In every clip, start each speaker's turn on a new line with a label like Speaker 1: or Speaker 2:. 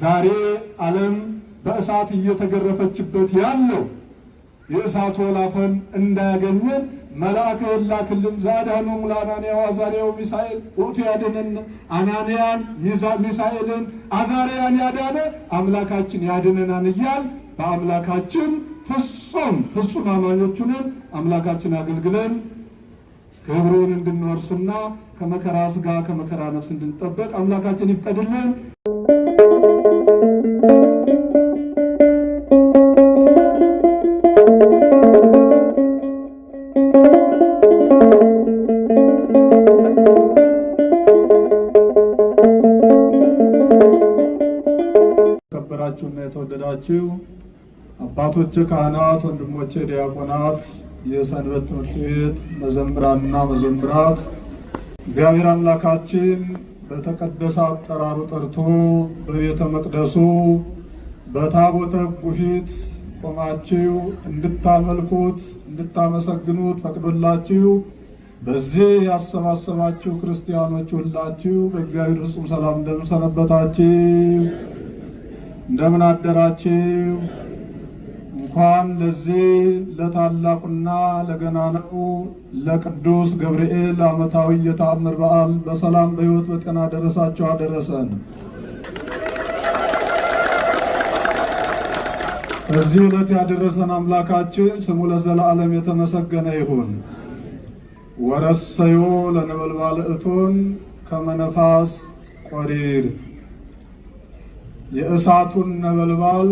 Speaker 1: ዛሬ ዓለም በእሳት እየተገረፈችበት ያለው የእሳት ወላፈን እንዳያገኘን መልአከ የላክልን ዛዳኑ ለአናንያ ወአዛርያ ሚሳኤል ውእቱ ያድነን። አናንያን ሚሳኤልን አዛርያን ያዳነ አምላካችን ያድነናል እያል በአምላካችን ፍጹም አማኞች ሆነን አምላካችን አገልግለን ክብሩን እንድንወርስና ከመከራ ሥጋ ከመከራ ነፍስ እንድንጠበቅ አምላካችን ይፍቀድልን። ከበራችሁና የተወደዳችሁ አባቶቼ ካህናት፣ ወንድሞቼ ዲያቆናት፣ የሰንበት ትምህርት ቤት መዘምራንና መዘምራት እግዚአብሔር አምላካችን በተቀደሰ አጠራሩ ጠርቶ በቤተ መቅደሱ በታቦተ ሕጉ ፊት ቆማችሁ እንድታመልኩት እንድታመሰግኑት ፈቅዶላችሁ በዚህ ያሰባሰባችሁ ክርስቲያኖች ሁላችሁ በእግዚአብሔር ፍጹም ሰላም እንደምን ሰነበታችሁ? እንደምን አደራችሁ? እንኳን ለዚህ ለታላቁና ለገናናው ለቅዱስ ገብርኤል ዓመታዊ የተአምር በዓል በሰላም በሕይወት በጤና ደረሳችሁ አደረሰን። እዚህ ዕለት ያደረሰን አምላካችን ስሙ ለዘላለም የተመሰገነ ይሁን። ወረሰዮ ለነበልባለ እቶን ከመነፋስ ቆሪር የእሳቱን ነበልባል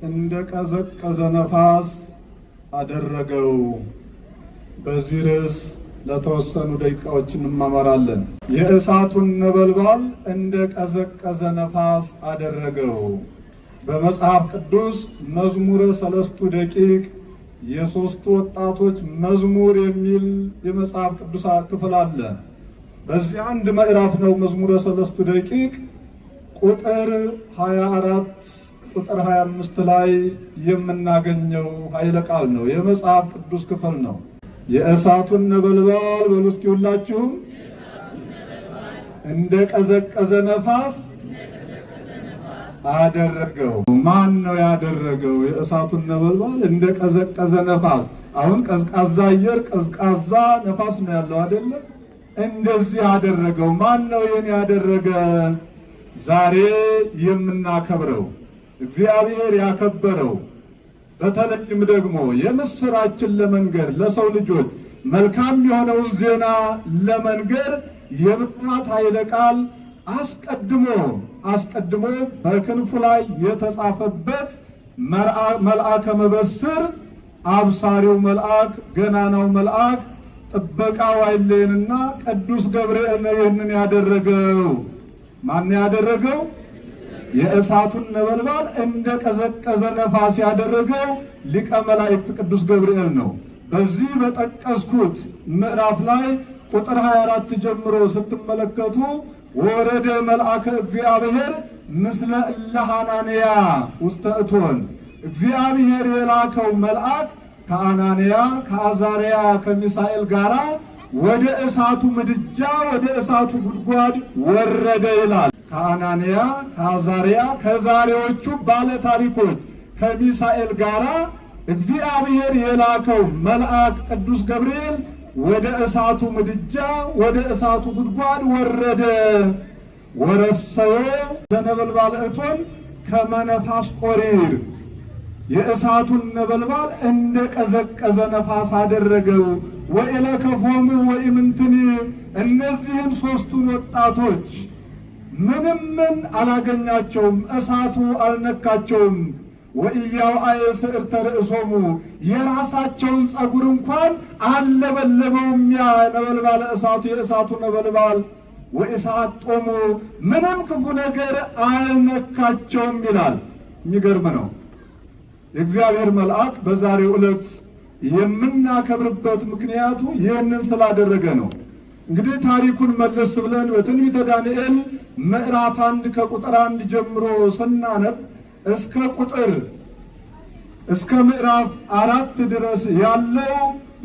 Speaker 1: እንደ ቀዘቀዘ ነፋስ አደረገው። በዚህ ርዕስ ለተወሰኑ ደቂቃዎች እንማማራለን። የእሳቱን ነበልባል እንደ ቀዘቀዘ ነፋስ አደረገው። በመጽሐፍ ቅዱስ መዝሙረ ሰለስቱ ደቂቅ የሶስቱ ወጣቶች መዝሙር የሚል የመጽሐፍ ቅዱስ ክፍል አለ። በዚህ አንድ ምዕራፍ ነው መዝሙረ ሰለስቱ ደቂቅ ቁጥር 24 ቁጥር 25 ላይ የምናገኘው ኃይለ ቃል ነው። የመጽሐፍ ቅዱስ ክፍል ነው። የእሳቱን ነበልባል በሉ እስኪ ሁላችሁም እንደ ቀዘቀዘ ነፋስ አደረገው። ማን ነው ያደረገው? የእሳቱን ነበልባል እንደ ቀዘቀዘ ነፋስ። አሁን ቀዝቃዛ አየር ቀዝቃዛ ነፋስ ነው ያለው አይደለ? እንደዚህ አደረገው። ማን ነው ይህን ያደረገ? ዛሬ የምናከብረው እግዚአብሔር ያከበረው በተለይም ደግሞ የምስራችን ለመንገር ለሰው ልጆች መልካም የሆነውን ዜና ለመንገር የብስራት ኃይለ ቃል አስቀድሞ በክንፉ ላይ የተጻፈበት መልአከ መበስር አብሳሪው መልአክ ገናናው መልአክ ጥበቃው አይለየንና ቅዱስ ገብርኤል ነው ይህንን ያደረገው። ማን ያደረገው? የእሳቱን ነበልባል እንደ ቀዘቀዘ ነፋስ ያደረገው ሊቀ መላእክት ቅዱስ ገብርኤል ነው። በዚህ በጠቀስኩት ምዕራፍ ላይ ቁጥር 24 ጀምሮ ስትመለከቱ ወረደ መልአከ እግዚአብሔር ምስለ እለ ሐናንያ ውስተ እቶን፣ እግዚአብሔር የላከው መልአክ ከአናንያ ከአዛርያ ከሚሳኤል ጋራ ወደ እሳቱ ምድጃ ወደ እሳቱ ጉድጓድ ወረደ ይላል። ከአናንያ ከአዛርያ ከዛሬዎቹ ባለ ታሪኮች ከሚሳኤል ጋራ እግዚአብሔር የላከው መልአክ ቅዱስ ገብርኤል ወደ እሳቱ ምድጃ ወደ እሳቱ ጉድጓድ ወረደ። ወረሰዮ ለነበልባለ እቶን ከመነፋስ ቆሪር፣ የእሳቱን ነበልባል እንደ ቀዘቀዘ ነፋስ አደረገው። ወኢለከፎሙ ወኢምንትኒ፣ እነዚህን ሦስቱን ወጣቶች ምንም አላገኛቸውም፣ እሳቱ አልነካቸውም። ወኢያውአየ ስዕርተ ርእሶሙ፣ የራሳቸውን ጸጉር እንኳን አልለበለበውም ያ ነበልባለ እሳቱ የእሳቱ ነበልባል። ወእሳት ጦሙ፣ ምንም ክፉ ነገር አልነካቸውም ይላል። የሚገርም ነው። የእግዚአብሔር መልአክ በዛሬው ዕለት የምናከብርበት ምክንያቱ ይህንን ስላደረገ ነው። እንግዲህ ታሪኩን መለስ ብለን በትንቢተ ዳንኤል ምዕራፍ 1 ከቁጥር 1 ጀምሮ ስናነብ እስከ ምዕራፍ 4 ድረስ ያለው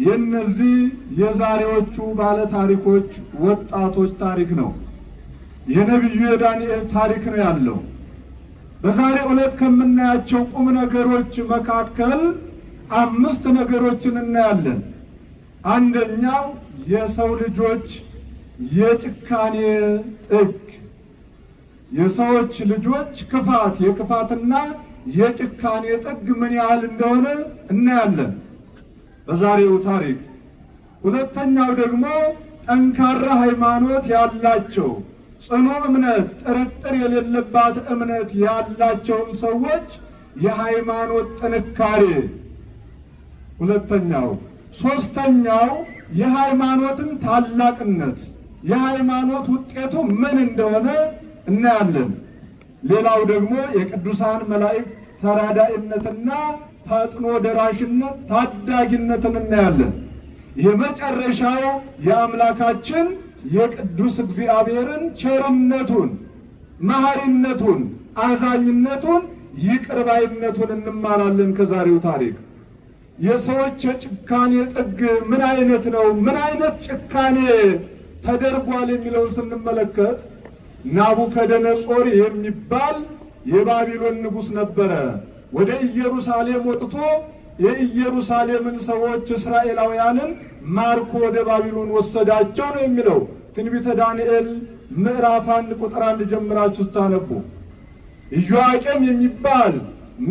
Speaker 1: የነዚህ የዛሬዎቹ ባለ ታሪኮች ወጣቶች ታሪክ ነው። የነቢዩ የዳንኤል ታሪክ ነው ያለው። በዛሬው ዕለት ከምናያቸው ቁም ነገሮች መካከል 5 ነገሮችን እናያለን። አንደኛው የሰው ልጆች የጭካኔ ጥግ፣ የሰዎች ልጆች ክፋት፣ የክፋትና የጭካኔ ጥግ ምን ያህል እንደሆነ እናያለን በዛሬው ታሪክ። ሁለተኛው ደግሞ ጠንካራ ሃይማኖት ያላቸው ጽኑ እምነት፣ ጥርጥር የሌለባት እምነት ያላቸውን ሰዎች የሃይማኖት ጥንካሬ ሁለተኛው። ሶስተኛው የሃይማኖትን ታላቅነት፣ የሃይማኖት ውጤቱ ምን እንደሆነ እናያለን። ሌላው ደግሞ የቅዱሳን መላእክት ተራዳኢነትና ፈጥኖ ደራሽነት፣ ታዳጊነትን እናያለን። የመጨረሻው የአምላካችን የቅዱስ እግዚአብሔርን ቸርነቱን፣ መሐሪነቱን፣ አዛኝነቱን፣ ይቅርባይነቱን እንማራለን ከዛሬው ታሪክ። የሰዎች የጭካኔ ጥግ ምን አይነት ነው? ምን አይነት ጭካኔ ተደርጓል የሚለውን ስንመለከት ናቡከደነጾር የሚባል የባቢሎን ንጉሥ ነበረ። ወደ ኢየሩሳሌም ወጥቶ የኢየሩሳሌምን ሰዎች እስራኤላውያንን ማርኮ ወደ ባቢሎን ወሰዳቸው ነው የሚለው ትንቢተ ዳንኤል ምዕራፍ 1 ቁጥር 1 ጀምራችሁ ስታነቡ። ኢዮአቄም የሚባል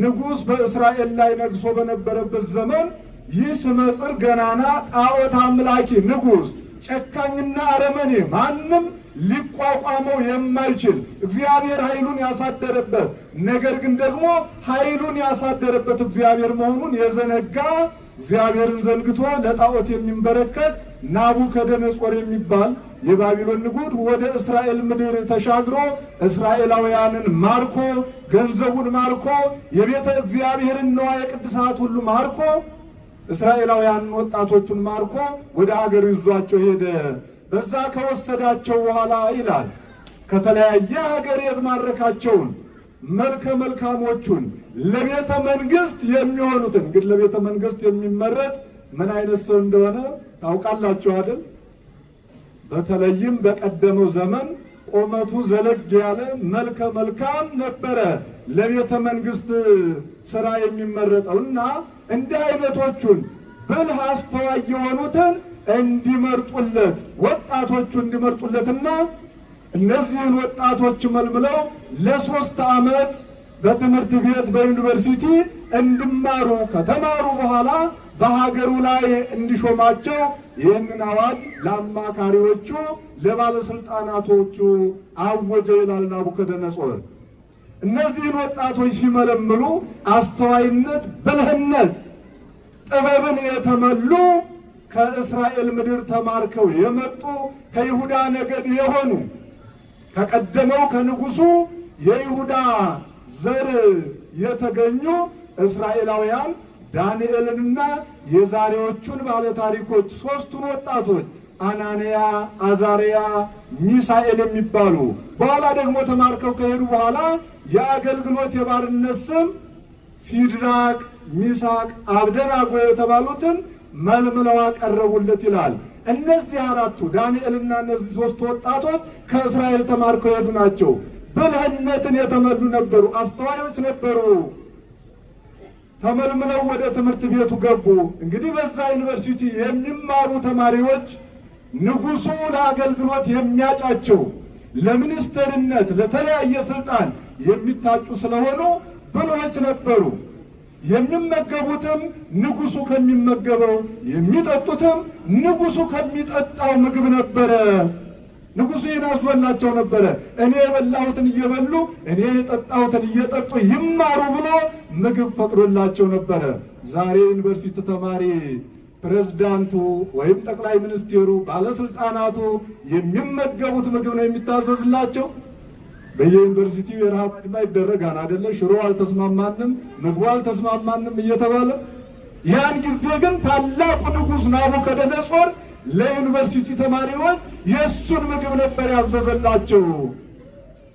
Speaker 1: ንጉሥ በእስራኤል ላይ ነግሶ በነበረበት ዘመን ይህ ስመጽር ገናና ጣዖት አምላኪ ንጉሥ፣ ጨካኝና አረመኔ፣ ማንም ሊቋቋመው የማይችል እግዚአብሔር ኃይሉን ያሳደረበት፣ ነገር ግን ደግሞ ኃይሉን ያሳደረበት እግዚአብሔር መሆኑን የዘነጋ፣ እግዚአብሔርን ዘንግቶ ለጣዖት የሚንበረከክ ናቡከደነጾር የሚባል የባቢሎን ንጉሥ ወደ እስራኤል ምድር ተሻግሮ እስራኤላውያንን ማርኮ፣ ገንዘቡን ማርኮ፣ የቤተ እግዚአብሔርን ንዋየ ቅድሳት ሁሉ ማርኮ፣ እስራኤላውያንን ወጣቶቹን ማርኮ ወደ ሀገሩ ይዟቸው ሄደ። በዛ ከወሰዳቸው በኋላ ይላል ከተለያየ ሀገር የተማረካቸውን መልከ መልካሞቹን ለቤተ መንግስት የሚሆኑትን፣ ግን ለቤተ መንግስት የሚመረጥ ምን አይነት ሰው እንደሆነ ታውቃላችሁ አይደል? በተለይም በቀደመው ዘመን ቁመቱ ዘለግ ያለ መልከ መልካም ነበረ ለቤተ መንግስት ስራ የሚመረጠውና እንዲህ አይነቶቹን ብልህ አስተዋይ የሆኑትን እንዲመርጡለት፣ ወጣቶቹ እንዲመርጡለትና እነዚህን ወጣቶች መልምለው ለ3 ዓመት በትምህርት ቤት በዩኒቨርሲቲ እንዲማሩ ከተማሩ በኋላ በሀገሩ ላይ እንዲሾማቸው ይህንን አዋጅ ለአማካሪዎቹ ለባለስልጣናቶቹ አወጀ ይላል ናቡከደነጾር። እነዚህን ወጣቶች ሲመለምሉ አስተዋይነት፣ ብልህነት፣ ጥበብን የተመሉ ከእስራኤል ምድር ተማርከው የመጡ ከይሁዳ ነገድ የሆኑ ከቀደመው ከንጉሱ የይሁዳ ዘር የተገኙ እስራኤላውያን ዳንኤልንና የዛሬዎቹን ባለ ታሪኮች 3ቱን ወጣቶች አናንያ፣ አዛርያ፣ ሚሳኤል የሚባሉ በኋላ ደግሞ ተማርከው ከሄዱ በኋላ የአገልግሎት የባርነት ስም ሲድራቅ፣ ሚሳቅ፣ አብደናጎ የተባሉትን መልምለው አቀረቡለት ይላል። እነዚህ 4ቱ ዳንኤልና እነዚህ 3 ወጣቶች ከእስራኤል ተማርከው የሄዱ ናቸው። ብልህነትን የተመሉ ነበሩ፣ አስተዋዮች ነበሩ። ተመልምለው ወደ ትምህርት ቤቱ ገቡ። እንግዲህ በዛ ዩኒቨርሲቲ የሚማሩ ተማሪዎች ንጉሱ ለአገልግሎት የሚያጫቸው ለሚኒስትርነት፣ ለተለያየ ስልጣን የሚታጩ ስለሆኑ ብልሆች ነበሩ። የሚመገቡትም ንጉሱ ከሚመገበው፣ የሚጠጡትም ንጉሱ ከሚጠጣው ምግብ ነበረ። ንጉሱ ይናዟላቸው ነበረ። እኔ የበላሁትን እየበሉ እኔ የጠጣሁትን እየጠጡ ይማሩ ብሎ ምግብ ፈቅዶላቸው ነበረ። ዛሬ ዩኒቨርሲቲ ተማሪ ፕሬዝዳንቱ ወይም ጠቅላይ ሚኒስቴሩ፣ ባለስልጣናቱ የሚመገቡት ምግብ ነው የሚታዘዝላቸው። በየዩኒቨርሲቲው የረሃብ አድማ ይደረጋል አይደለ? ሽሮ አልተስማማንም፣ ምግቡ አልተስማማንም እየተባለ ያን ጊዜ ግን ታላቁ ንጉሥ ናቡከደነጾር ለዩኒቨርሲቲ ተማሪዎች የእሱን ምግብ ነበር ያዘዘላቸው።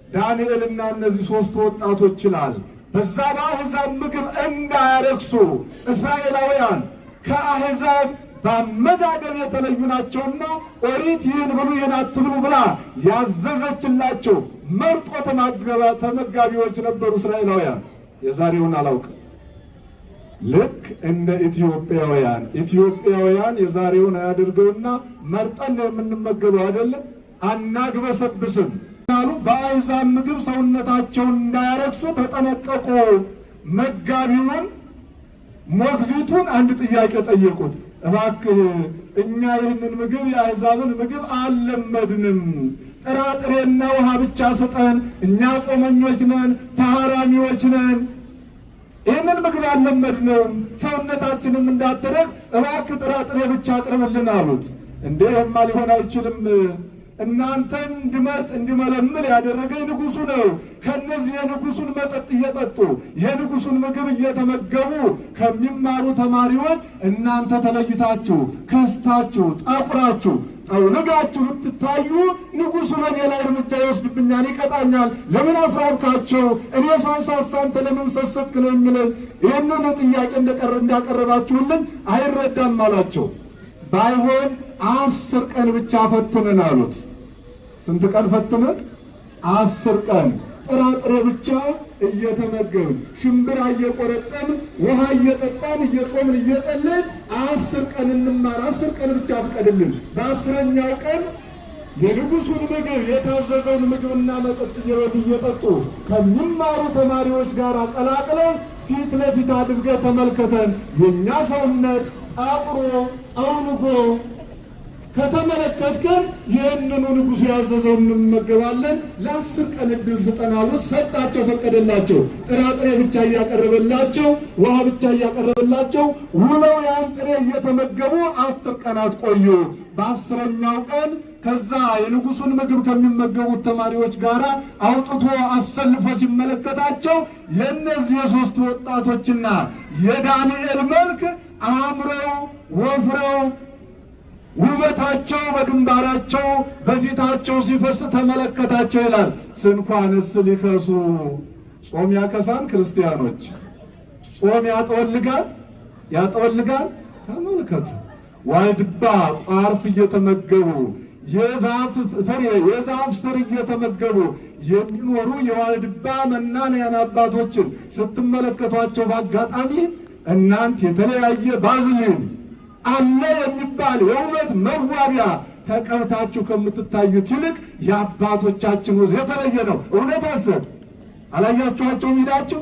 Speaker 1: ዳንኤልና እነዚህ 3 ወጣቶች ይላል በዛ በአሕዛብ ምግብ እንዳያረክሱ እስራኤላውያን ከአሕዛብ በአመጋገብ የተለዩ ናቸውና ኦሪት ይህን ብሉ ይህን አትብሉ ብላ ያዘዘችላቸው መርጦ ተመጋቢዎች ነበሩ እስራኤላውያን። የዛሬውን አላውቅም። ልክ እንደ ኢትዮጵያውያን የዛሬውን አያድርገውና መርጠን ነው የምንመገበው አይደለም። አናግበሰብስም አሉ። በአሕዛብ ምግብ ሰውነታቸውን እንዳያረክሱ ተጠነቀቁ። መጋቢውን ሞግዚቱን አንድ ጥያቄ ጠየቁት። እባክህ እኛ ይህንን ምግብ የአሕዛብን ምግብ አልለመድንም፣ ጥራጥሬና ውሃ ብቻ ስጠን፣ እኛ ጾመኞች ነን፣ ተሐራሚዎች ነን፣ ይህንን ምግብ አልለመድነውም፣ ሰውነታችንም እንዳትረክ እባክህ ጥራጥሬ ብቻ አቅርብልን አሉት። እንዴማ ሊሆን አይችልም፣ እናንተን እንድመርጥ እንድመለምል ያደረገኝ ንጉሡ ነው። ከነዚህ የንጉሡን መጠጥ እየጠጡ የንጉሡን ምግብ እየተመገቡ ከሚማሩ ተማሪዎች እናንተ ተለይታችሁ ከስታችሁ ጠቁራችሁ ጠውልጋችሁ ብትታዩ ንጉሡ በእኔ ላይ እርምጃ ይወስድብኛል፣ ይቀጣኛል። ለምን አስራብካቸው? እኔ ሳንሳሳ አንተ ለምን ሰሰትክ ነው የሚለኝ። ይህንን ጥያቄ እንዳቀረባችሁልን አይረዳም አላቸው። ባይሆን 10 ቀን ብቻ ፈትነን አሉት። ስንት ቀን ፈትነን? 10 ቀን ጥራጥሬ ብቻ እየተመገብን ሽምብራ እየቆረጠን ውሃ እየጠጣን እየጾምን እየጸለይን 10 ቀን እንማር። 10 ቀን ብቻ ፍቀድልን። በ10ኛው ቀን የንጉሡን ምግብ የታዘዘውን ምግብና መጠጥ እየበሉ እየጠጡ ከሚማሩ ተማሪዎች ጋር ቀላቅለን ፊት ለፊት አድርገህ ተመልከተን። የእኛ ሰውነት ጠቁሮ ጠውልጎ ከተመለከትከን ይህንኑ ንጉሡ ያዘዘውን እንመገባለን። ለ10 ቀን ዕድል ስጠን አሉት። ሰጣቸው፣ ፈቀደላቸው። ጥራጥሬ ብቻ እያቀረበላቸው፣ ውሃ ብቻ እያቀረበላቸው ውለው ያን ጥሬ እየተመገቡ 10 ቀናት ቆዩ። በ10ኛው ቀን ከዛ የንጉሡን ምግብ ከሚመገቡት ተማሪዎች ጋር አውጥቶ አሰልፎ ሲመለከታቸው የእነዚህ የሦስቱ ወጣቶችና የዳንኤል መልክ አምረው ወፍረው ውበታቸው በግንባራቸው በፊታቸው ሲፈስ ተመለከታቸው ይላል። ስንኳንስ ሊከሱ ጾም ያከሳን ክርስቲያኖች፣ ጾም ያጠወልጋል። ተመልከቱ። ዋልድባ ቋርፍ እየተመገቡ የዛፍ ስር እየተመገቡ የሚኖሩ የዋልድባ መናንያን አባቶችን ስትመለከቷቸው በአጋጣሚ እናንተ የተለያየ ባዝሊን አለ የሚባል የውበት መዋቢያ ተቀብታችሁ ከምትታዩት ይልቅ የአባቶቻችን ወዝ የተለየ ነው። እውነት አሰብ አላያችኋቸው? ሄዳችሁ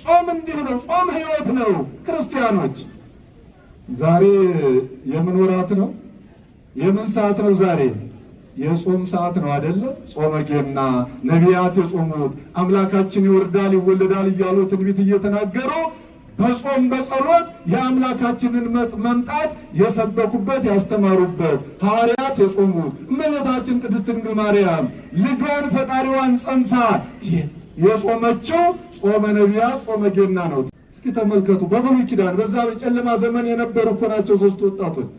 Speaker 1: ጾም እንዲህ ነው። ጾም ሕይወት ነው። ክርስቲያኖች ዛሬ የምን ወራት ነው? የምን ሰዓት ነው? ዛሬ የጾም ሰዓት ነው አይደለ? ጾመ ገና ነቢያት የጾሙት አምላካችን ይወርዳል ይወለዳል እያሉ ትንቢት እየተናገሩ በጾም በጸሎት የአምላካችንን መምጣት የሰበኩበት ያስተማሩበት ሐዋርያት የጾሙት እመቤታችን ቅድስት ድንግል ማርያም ልጇን ፈጣሪዋን ጸንሳ የጾመችው ጾመ ነቢያት ጾመ ገና ነው። እስኪ ተመልከቱ። በብሉይ ኪዳን በዛ በጨለማ ዘመን የነበሩ እኮ ናቸው 3 ወጣቶች።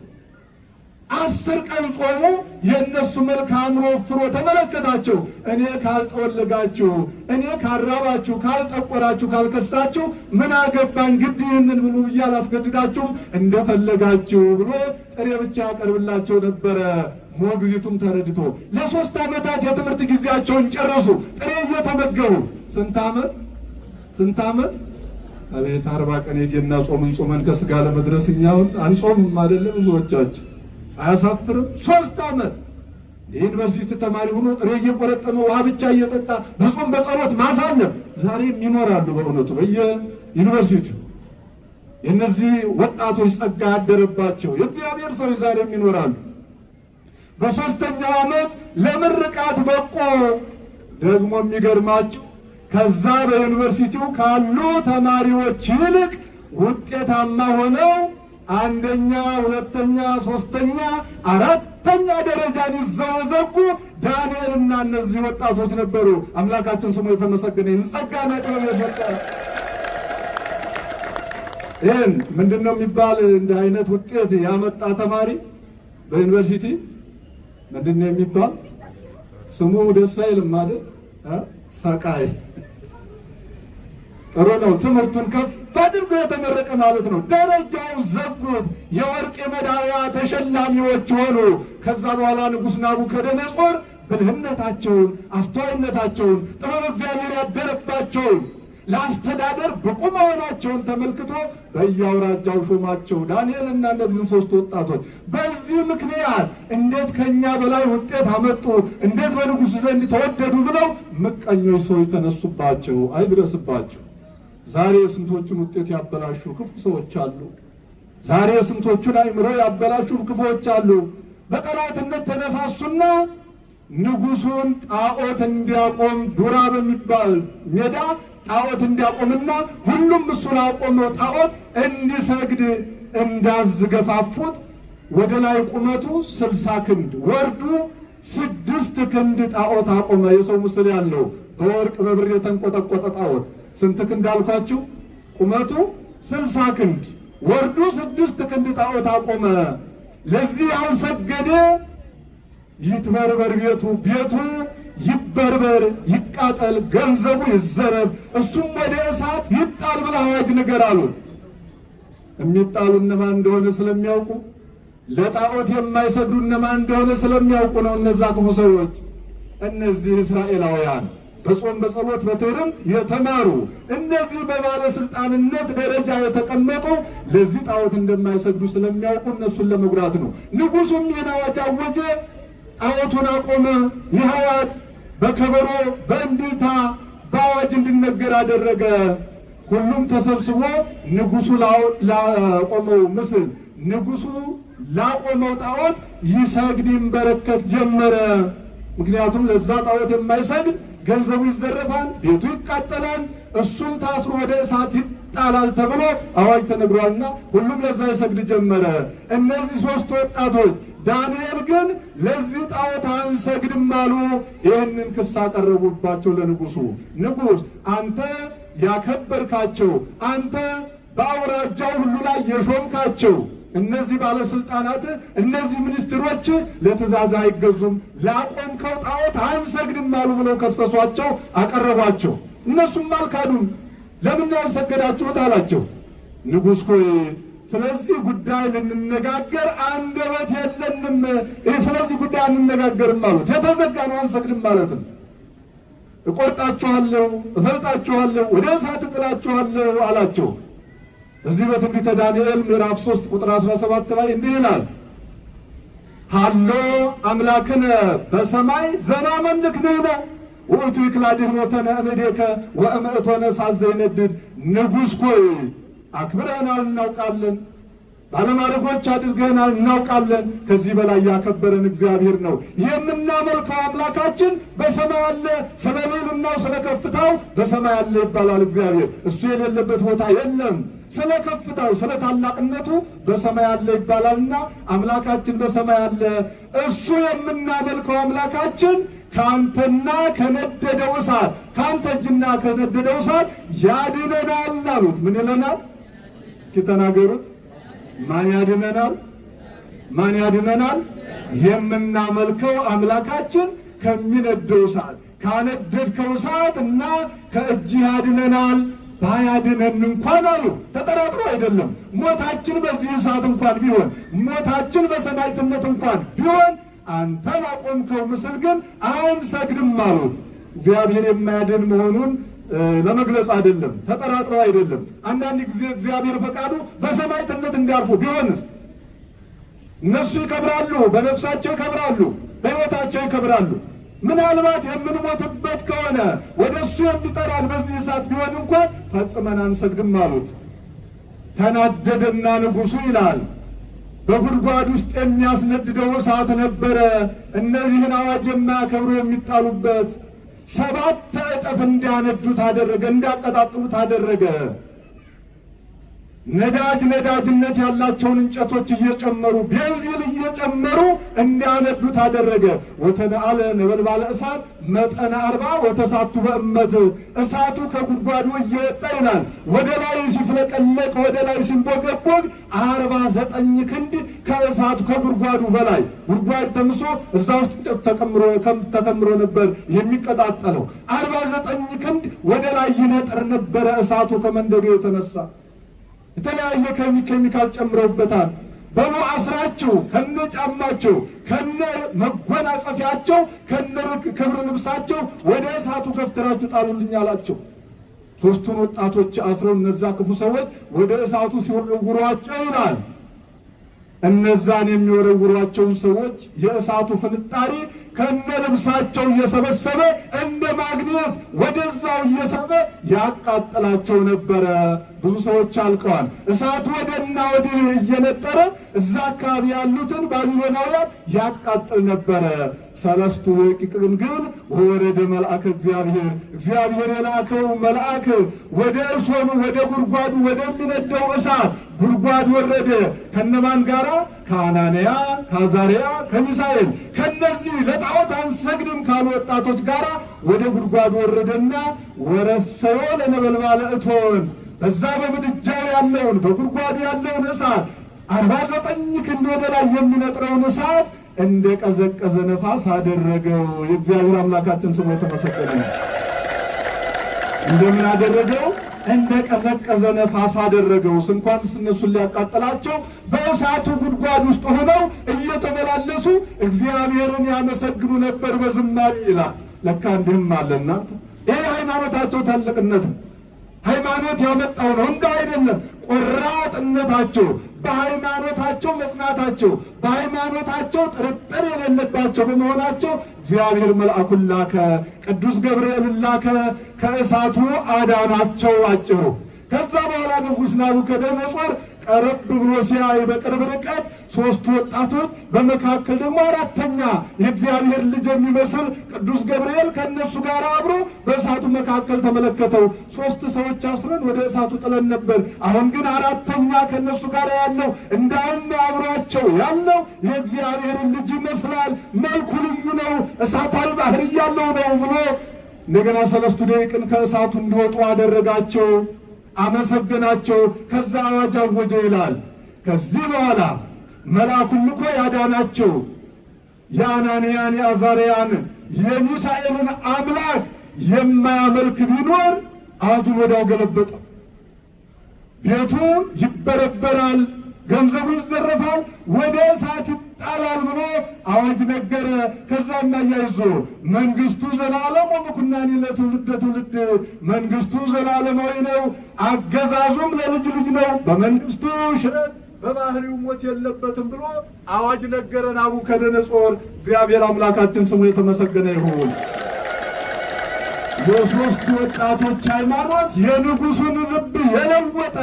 Speaker 1: 10 ቀን ጾሙ። የእነሱ መልክ አምሮ ወፍሮ ተመለከታቸው። እኔ ካልጠወለጋችሁ፣ እኔ ካልራባችሁ፣ ካልጠቆራችሁ፣ ካልከሳችሁ ምን አገባኝ፣ ግድ ይህንን ብሉ ብዬ አላስገድዳችሁም፣ እንደፈለጋችሁ ብሎ ጥሬ ብቻ ያቀርብላቸው ነበረ። ሞግዚቱም ተረድቶ ለ3 ዓመታት የትምህርት ጊዜያቸውን ጨረሱ። ጥሬ እየተመገቡ ስንት ዓመት? አቤት 40 ቀን የገና ጾምን ጾመን ከስጋ ለመድረስ እኛውን አንጾምም አይደለም ብዙዎቻችን። አያሳፍርም? 3 ዓመት የዩኒቨርሲቲ ተማሪ ሆኖ ጥሬ እየቆረጠመ ውሃ ብቻ እየጠጣ በጾም በጸሎት ማሳለፍ ዛሬም ይኖራሉ። በእውነቱ በየዩኒቨርሲቲው የእነዚህ ወጣቶች ጸጋ ያደረባቸው የእግዚአብሔር ሰዎች ዛሬም ይኖራሉ። በ3ኛው ዓመት ለምርቃት በቆ። ደግሞ የሚገርማቸው ከዛ በዩኒቨርሲቲው ካሉ ተማሪዎች ይልቅ ውጤታማ ሆነው 1ኛ፣ 2ኛ፣ 3ኛ፣ 4ኛ ደረጃን ይዘው ዘጉ። ዳንኤልና እነዚህ ወጣቶች ነበሩ። አምላካችን ስሙ የተመሰገነ ይሁን። ጸጋና ጥበብ የሰጠ ይህን ምንድነው የሚባል እንደ አይነት ውጤት ያመጣ ተማሪ በዩኒቨርሲቲ ምንድነው የሚባል? ስሙ ደስ አይልም አይደል? ሰቃይ ጥሩ ነው። ትምህርቱን ከፍ አድርጎ የተመረቀ ማለት ነው። ደረጃውን ዘጉት። የወርቅ የሜዳሊያ ተሸላሚዎች ሆኑ። ከዛ በኋላ ንጉሥ ናቡከደነጾር ብልህነታቸውን፣ አስተዋይነታቸውን፣ ጥበብ እግዚአብሔር ያደረባቸውን ለአስተዳደር ብቁ መሆናቸውን ተመልክቶ በየአውራጃው ሾማቸው ዳንኤልና እነዚህን 3 ወጣቶች። በዚህ ምክንያት እንዴት ከኛ በላይ ውጤት አመጡ፣ እንዴት በንጉሥ ዘንድ ተወደዱ ብለው ምቀኞች ሰዎች ተነሱባቸው። አይድረስባቸው። ዛሬ የስንቶቹን ውጤት ያበላሹ ክፉ ሰዎች አሉ። ዛሬ የስንቶቹን አእምሮ ያበላሹ ክፉዎች አሉ። በጠላትነት ተነሳሱና ንጉሡን ጣዖት እንዲያቆም ዱራ በሚባል ሜዳ ጣዖት እንዲያቆምና ሁሉም እሱን አቆመው ጣዖት እንዲሰግድ እንዳዝገፋፉት ወደ ላይ ቁመቱ 60 ክንድ ወርዱ 6 ክንድ ጣዖት አቆመ። የሰው ምስል ያለው በወርቅ በብር የተንቆጠቆጠ ጣዖት ስንት ክንድ አልኳችሁ? ቁመቱ 60 ክንድ ወርዱ 6 ክንድ ጣዖት አቆመ። ለዚህ ያልሰገደ ይትበርበር ቤቱ ይበርበር፣ ይቃጠል፣ ገንዘቡ ይዘረብ፣ እሱም ወደ እሳት ይጣል ብለህ አዋጅ ንገር አሉት። የሚጣሉ እነማን እንደሆነ ስለሚያውቁ፣ ለጣዖት የማይሰግዱ እነማን እንደሆነ ስለሚያውቁ ነው። እነዛ ክፉ ሰዎች እነዚህ እስራኤላውያን በጾም በጸሎት በትዕርምት የተማሩ እነዚህ በባለስልጣንነት ደረጃ የተቀመጡ ለዚህ ጣዖት እንደማይሰግዱ ስለሚያውቁ እነሱን ለመጉዳት ነው። ንጉሡም ይህን አዋጅ አወጀ። ጣዖቱን አቆመ። ይህ አዋጅ በከበሮ በእንቢልታ በአዋጅ እንዲነገር አደረገ። ሁሉም ተሰብስቦ ንጉሡ ላቆመው ምስል፣ ንጉሡ ላቆመው ጣዖት ይሰግድ ይንበረከት ጀመረ። ምክንያቱም ለዛ ጣዖት የማይሰግድ ገንዘቡ ይዘረፋል፣ ቤቱ ይቃጠላል፣ እሱም ታስሮ ወደ እሳት ይጣላል ተብሎ አዋጅ ተነግሯልና ሁሉም ለዛ ይሰግድ ጀመረ። እነዚህ 3 ወጣቶች ዳንኤል ግን ለዚህ ጣዖት አንሰግድም አሉ። ይህንን ክስ አቀረቡባቸው ለንጉሡ። ንጉሥ አንተ ያከበርካቸው፣ አንተ በአውራጃው ሁሉ ላይ የሾምካቸው እነዚህ ባለስልጣናት፣ እነዚህ ሚኒስትሮች ለትእዛዝ አይገዙም፣ ላቆምከው ጣዖት አንሰግድም አሉ ብለው ከሰሷቸው፣ አቀረቧቸው። እነሱም አልካዱም። ለምን ያልሰገዳችሁት አላቸው። ንጉሥ ሆይ ስለዚህ ጉዳይ ልንነጋገር አንደበት የለንም፣ ስለዚህ ጉዳይ አንነጋገርም አሉት። የተዘጋ ነው፣ አንሰግድም ማለትም። እቆርጣችኋለሁ፣ እፈልጣችኋለሁ፣ ወደ እሳት እጥላችኋለሁ አላቸው። እዚህ በትንቢተ ዳንኤል ምዕራፍ 3 ቁጥር 17 ላይ እንዲህ ይላል፣ ሃሎ አምላክነ በሰማይ ዘናመልክንህነ ውእቱ ይክላድህኖተነ እምኔከ ወእምእቶነ እሳት ዘይነድድ። ንጉሥ ሆይ አክብረናል፣ እናውቃለን፣ ባለማዕረጎች አድርገናል፣ እናውቃለን። ከዚህ በላይ ያከበረን እግዚአብሔር ነው። የምናመልከው አምላካችን በሰማይ አለ። ስለ ልዕልናው ስለ ከፍታው በሰማይ አለ ይባላል እግዚአብሔር። እሱ የሌለበት ቦታ የለም። ስለ ከፍታው ስለ ታላቅነቱ በሰማይ አለ ይባላልና አምላካችን በሰማይ አለ። እሱ የምናመልከው አምላካችን ከአንተና ከነደደው እሳት፣ ከአንተ እጅና ከነደደው እሳት ያድነናል አሉት። ምን ይለናል? እስኪ ተናገሩት። ማን ያድነናል? ማን ያድነናል? የምናመልከው አምላካችን ከሚነደው እሳት፣ ካነደድከው እሳት እና ከእጅህ ያድነናል። ባያድነን እንኳን አሉ። ተጠራጥሮ አይደለም። ሞታችን በዚህ እሳት እንኳን ቢሆን፣ ሞታችን በሰማዕትነት እንኳን ቢሆን አንተ ላቆምከው ምስል ግን አንሰግድም አሉት። እግዚአብሔር የማያድን መሆኑን ለመግለጽ አይደለም፣ ተጠራጥሮ አይደለም። አንዳንድ ጊዜ እግዚአብሔር ፈቃዱ በሰማዕትነት እንዲያርፉ ቢሆንስ? እነሱ ይከብራሉ፣ በነፍሳቸው ይከብራሉ፣ በሕይወታቸው ይከብራሉ። ምናልባት የምንሞትበት ከሆነ ወደ እሱ የሚጠራን በዚህ እሳት ቢሆን እንኳን ፈጽመን አንሰግድም አሉት። ተናደደና ንጉሡ ይላል በጉድጓድ ውስጥ የሚያስነድደው እሳት ነበረ። እነዚህን አዋጅ የማያከብሩ የሚጣሉበት 7 እጥፍ እንዲያነዱት አደረገ፣ እንዲያቀጣጥሉት አደረገ። ነዳጅነት ያላቸውን እንጨቶች እየጨመሩ ቤንዚን እየጨመሩ እንዲያነዱት አደረገ። ወተነአለ ነበልባለ እሳት መጠነ 40 ወተሳቱ በእመት እሳቱ ከጉድጓዱ እየወጣ ይላል ወደ ላይ ሲፍለቀለቅ ወደ ላይ ሲንቦገቦግ 49 ክንድ ከእሳቱ ከጉድጓዱ በላይ ጉድጓድ ተምሶ እዛ ውስጥ እንጨት ተከምሮ ነበር የሚቀጣጠለው። 49 ክንድ ወደ ላይ ይነጥር ነበረ እሳቱ ከመንደዱ የተነሳ። የተለያየ ኬሚካል ጨምረውበታል። በሉ አስራችሁ ከነ ጫማቸው ከነ መጎናጸፊያቸው ከነ ክብር ልብሳቸው ወደ እሳቱ ገፍትራችሁ ጣሉልኝ አላቸው። ሦስቱን ወጣቶች አስረው እነዛ ክፉ ሰዎች ወደ እሳቱ ሲወረውሯቸው ይላል እነዛን የሚወረውሯቸውን ሰዎች የእሳቱ ፍንጣሪ ከነ ልብሳቸው እየሰበሰበ እንደ ማግኔት ወደዛው እየሳበ ያቃጥላቸው ነበረ። ብዙ ሰዎች አልቀዋል። እሳቱ ወደና ወዲህ እየነጠረ እዛ አካባቢ ያሉትን ባቢሎናውያን ያቃጥል ነበረ። ሰለስቱ ደቂቅን ግን ወረደ መልአከ እግዚአብሔር የላከው መልአክ ወደ እርሶኑ ወደ ጉድጓዱ ወደሚነደው እሳት ጉድጓድ ወረደ። ከነማን ጋራ? ከአናንያ ከአዛርያ ከሚሳኤል ከነዚህ ለጣዖት አንሰግድም ካሉ ወጣቶች ጋራ ወደ ጉድጓድ ወረደና ወረሰዮ ለነበልባለ እቶን በዛ በምድጃው ያለውን በጉድጓዱ ያለውን እሳት 49 ክንድ ወደ ላይ የሚነጥረውን እሳት እንደ ቀዘቀዘ ነፋስ አደረገው። የእግዚአብሔር አምላካችን ስሙ የተመሰገነ ነው። እንደምን አደረገው? እንደ ቀዘቀዘ ነፋስ አደረገው። እንኳን እነሱን ሊያቃጥላቸው በእሳቱ ጉድጓድ ውስጥ ሆነው እየተመላለሱ እግዚአብሔርን ያመሰግኑ ነበር በዝማሬ ይላል። ለካ እንዲህም አለ እናንተ። ይህ ሃይማኖታቸው ታላቅነት ነው። ሃይማኖት ያመጣው ነው እንደ አይደለም። ቆራጥነታቸው፣ በሃይማኖታቸው መጽናታቸው፣ በሃይማኖታቸው ጥርጥር የሌለባቸው በመሆናቸው እግዚአብሔር መልአኩን ላከ፣ ቅዱስ ገብርኤልን ላከ፣ ከእሳቱ አዳናቸው አጭሩ። ከዛ በኋላ ንጉሥ ናቡከደነፆር ቀረብ ብሎ ሲያይ በቅርብ ርቀት ሦስቱ ወጣቶች በመካከል ደግሞ አራተኛ የእግዚአብሔር ልጅ የሚመስል ቅዱስ ገብርኤል ከነሱ ጋር አብሮ በእሳቱ መካከል ተመለከተው። 3 ሰዎች አስረን ወደ እሳቱ ጥለን ነበር። አሁን ግን አራተኛ ከነሱ ጋር ያለው እንዳውም አብሯቸው ያለው የእግዚአብሔር ልጅ ይመስላል፣ መልኩ ልዩ ነው፣ እሳታዊ ባህሪ ያለው ነው ብሎ እንደገና 3 ደቂቅን ከእሳቱ እንዲወጡ አደረጋቸው፣ አመሰገናቸው። ከዛ አዋጅ አወጀ ይላል። ከዚህ በኋላ መልአኩን ልኮ ያዳናቸው የአናንያን የአዛርያን የሚሳኤልን አምላክ የማያመልክ ቢኖር አዋጁን ወዲያው ገለበጠ። ቤቱ ይበረበራል፣ ገንዘቡ ይዘረፋል፣ ወደ እሳት ይጣላል ብሎ አዋጅ ነገረ። ከዛም አያይዞ መንግስቱ ዘላለም ወምኩናኒ ለትውልደ ትውልድ፣ መንግስቱ ዘላለማዊ ነው፣ አገዛዙም ለልጅ ልጅ ነው፣ በመንግስቱ ሽረት በባህሪው ሞት የለበትም ብሎ አዋጅ ነገረ ናቡከደነፆር። እግዚአብሔር አምላካችን ስሙ የተመሰገነ ይሁን። የሦስቱ ወጣቶች ሃይማኖት የንጉሱን ልብ የለወጠ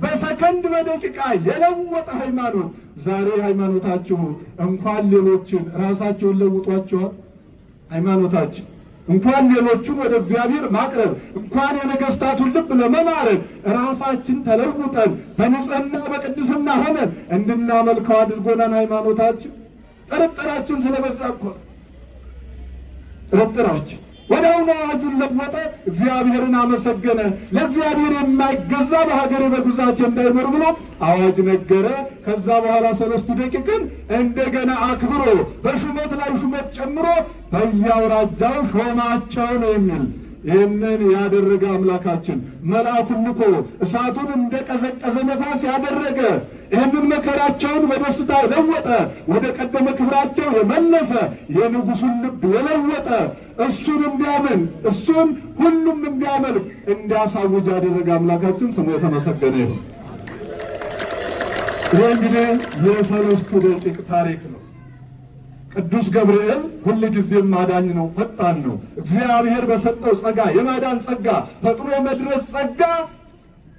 Speaker 1: በሰከንድ በደቂቃ የለወጠ ሃይማኖት። ዛሬ ሃይማኖታችሁ እንኳን ሌሎችን ራሳቸውን ለውጧቸዋል። ሃይማኖታችን እንኳን ሌሎቹን ወደ እግዚአብሔር ማቅረብ እንኳን የነገስታቱን ልብ ለመማረክ ራሳችን ተለውጠን በንጽህና በቅድስና ሆነን እንድናመልከው አድርጎናል። ሃይማኖታችን ጥርጥራችን ስለበዛ እኮ ጥርጥራችን ወዲያውኑ አዋጁን ለወጠ፣ እግዚአብሔርን አመሰገነ። ለእግዚአብሔር የማይገዛ በሀገሬ በግዛቴ እንዳይኖር ብሎ አዋጅ ነገረ። ከዛ በኋላ 3 ደቂቅን እንደገና አክብሮ በሹመት ላይ ሹመት ጨምሮ በየአውራጃው ሾማቸው ነው የሚል። ይህንን ያደረገ አምላካችን መልአኩን ልኮ እሳቱን እንደ ቀዘቀዘ ነፋስ ያደረገ፣ ይህንን መከራቸውን በደስታ ለወጠ፣ ወደ ቀደመ ክብራቸው የመለሰ፣ የንጉሱን ልብ የለወጠ፣ እሱን እንዲያምን እሱን ሁሉም እንዲያመልክ እንዲያሳውጅ ያደረገ አምላካችን ስሙ የተመሰገነ ይሁን። ይህ እንግዲህ የ3 ደቂቅ ታሪክ ነው። ቅዱስ ገብርኤል ሁል ጊዜም ማዳኝ ነው፣ ፈጣን ነው። እግዚአብሔር በሰጠው ጸጋ የማዳን ጸጋ፣ ፈጥኖ መድረስ ጸጋ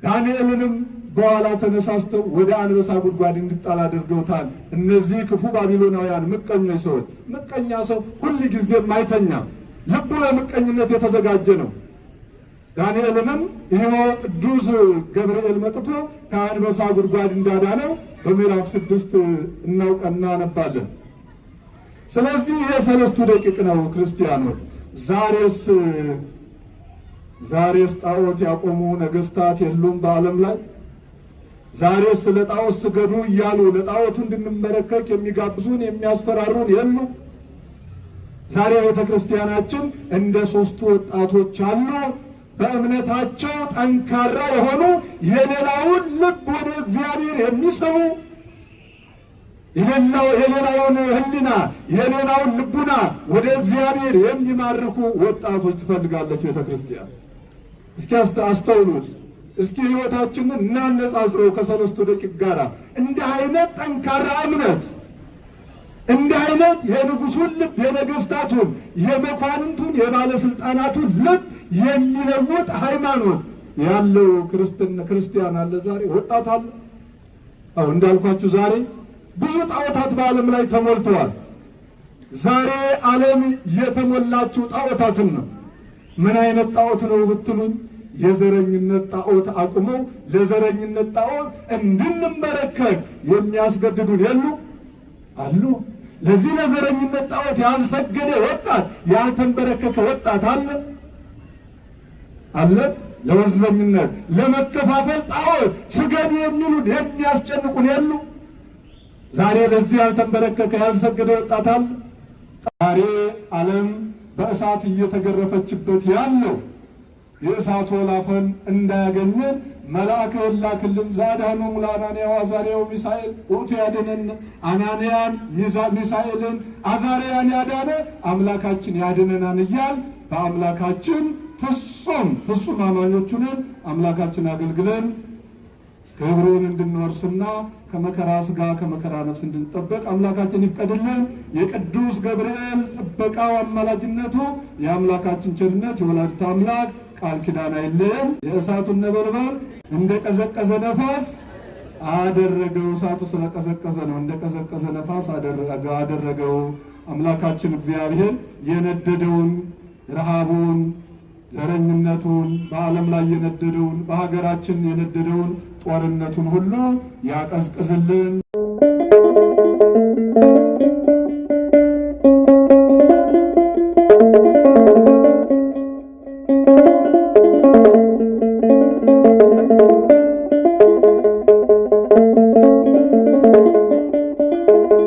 Speaker 1: ዳንኤልንም በኋላ ተነሳስተው ወደ አንበሳ ጉድጓድ እንዲጣል አድርገውታል። እነዚህ ክፉ ባቢሎናውያን ምቀኞች ሰዎች። ምቀኛ ሰው ሁል ጊዜም አይተኛም፣ ልቡ ለምቀኝነት የተዘጋጀ ነው። ዳንኤልንም ይኸው ቅዱስ ገብርኤል መጥቶ ከአንበሳ ጉድጓድ እንዳዳነው በምዕራፍ 6 እናነባለን። ስለዚህ የሰለስቱ ደቂቅ ነው ክርስቲያኖች። ዛሬስ ጣዖት ያቆሙ ነገስታት የሉም በዓለም ላይ? ዛሬስ ለጣዖት ስገዱ እያሉ ለጣዖቱ እንድንመለከት የሚጋብዙን የሚያስፈራሩን የሉ? ዛሬ ቤተክርስቲያናችን እንደ 3 ወጣቶች አሉ። በእምነታቸው ጠንካራ የሆኑ የሌላውን ልብ ወደ እግዚአብሔር የሚስቡ የሌላውን ሕሊና የሌላውን ልቡና ወደ እግዚአብሔር የሚማርኩ ወጣቶች ትፈልጋለች ቤተክርስቲያን። እስኪ አስተውሉት። እስኪ ሕይወታችንን እናነጻጽረው ከሰለስቱ ደቂቅ ጋር። እንዲህ አይነት ጠንካራ እምነት፣ እንዲህ አይነት የንጉሱን ልብ የነገስታቱን የመኳንንቱን የባለስልጣናቱን ልብ የሚለውጥ ሃይማኖት ያለው ክርስቲያን አለ ዛሬ? ወጣት አለ? አዎ እንዳልኳችሁ ዛሬ ብዙ ጣዖታት በዓለም ላይ ተሞልተዋል። ዛሬ ዓለም የተሞላችው ጣዖታትን ነው። ምን አይነት ጣዖት ነው ብትሉኝ፣ የዘረኝነት ጣዖት አቁመው ለዘረኝነት ጣዖት እንድንመለከት የሚያስገድዱን የሉ አሉ። ለዚህ ለዘረኝነት ጣዖት ያልሰገደ ወጣት ያልተንበረከከ ወጣት አለ? ለወዘኝነት ለመከፋፈል ጣዖት ስገዱ የሚሉን የሚያስጨንቁን የሉ? ዛሬ ለዚህ ያልተንበረከከ ያልሰገደ ወጣት አለ? ዛሬ ዓለም በእሳት እየተገረፈችበት ያለው የእሳት ወላፈን እንዳያገኘን መልአከ ላክልን። ዛዳኑ ለአናንያ ወአዛርያው ሚሳኤል ውእቱ ያድነን። አናንያን ሚሳኤልን አዛርያን ያዳነ አምላካችን ያድነናን እያል በአምላካችን ፍጹም አማኞች ነን። አምላካችን አገልግለን ክብሩን እንድንወርስና ከመከራ ሥጋ ከመከራ ነፍስ እንድንጠበቅ አምላካችን ይፍቀድልን። የቅዱስ ገብርኤል ጥበቃው አማላጅነቱ የአምላካችን ቸርነት የወላዲተ አምላክ ቃል ኪዳን አይለየን። የእሳቱን ነበልባል እንደ ቀዘቀዘ ነፋስ አደረገው። እሳቱ ስለቀዘቀዘ ነው እንደ ቀዘቀዘ ነፋስ አደረገው። አምላካችን እግዚአብሔር የነደደውን ረሃቡን፣ ዘረኝነቱን፣ በዓለም ላይ የነደደውን በሀገራችን የነደደውን ጦርነቱን ሁሉ ያቀዝቅዝልን።